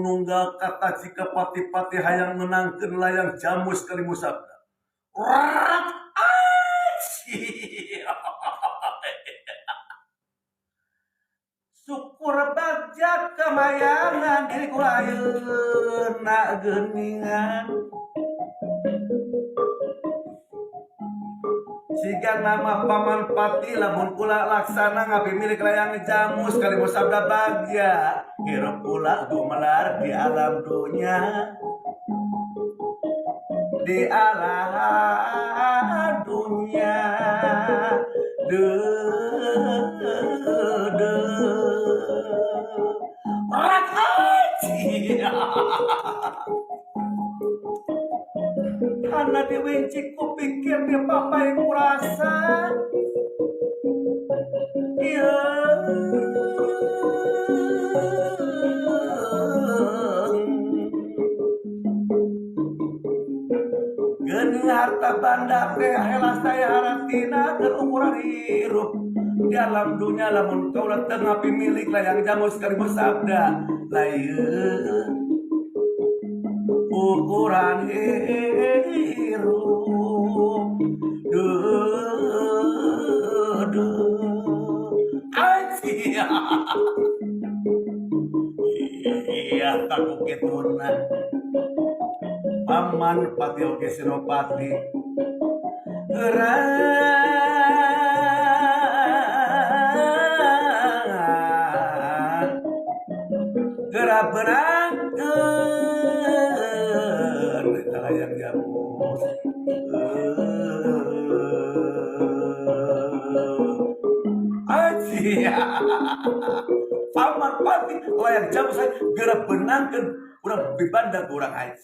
nunggal kata jika pati-pati hayang menangkeun layang jamus kalimu sabda. Rat aci. Syukur bagja kemayangan diri ku ayeuna geuningan. Siga nama paman pati lamun kula laksana ngapi milik layang jamus kalimu sabda bagja. Hirup kula gumelar di alam dunia. Di alam dunia karena diwincik ku pikir dia papai kurasa iya geuning harta banda teh helas saya haratina terukuran hirup di alam dunia lamun kaulah teu ngapi milik layang jamus kalimu sabda layeun ukuran hirup acia iya kaku kituna paman pati oge senopati gerak benangkeun eta layang jamus acia paman pati layang jamus gerak benangkeun urang bibanda ku urang aing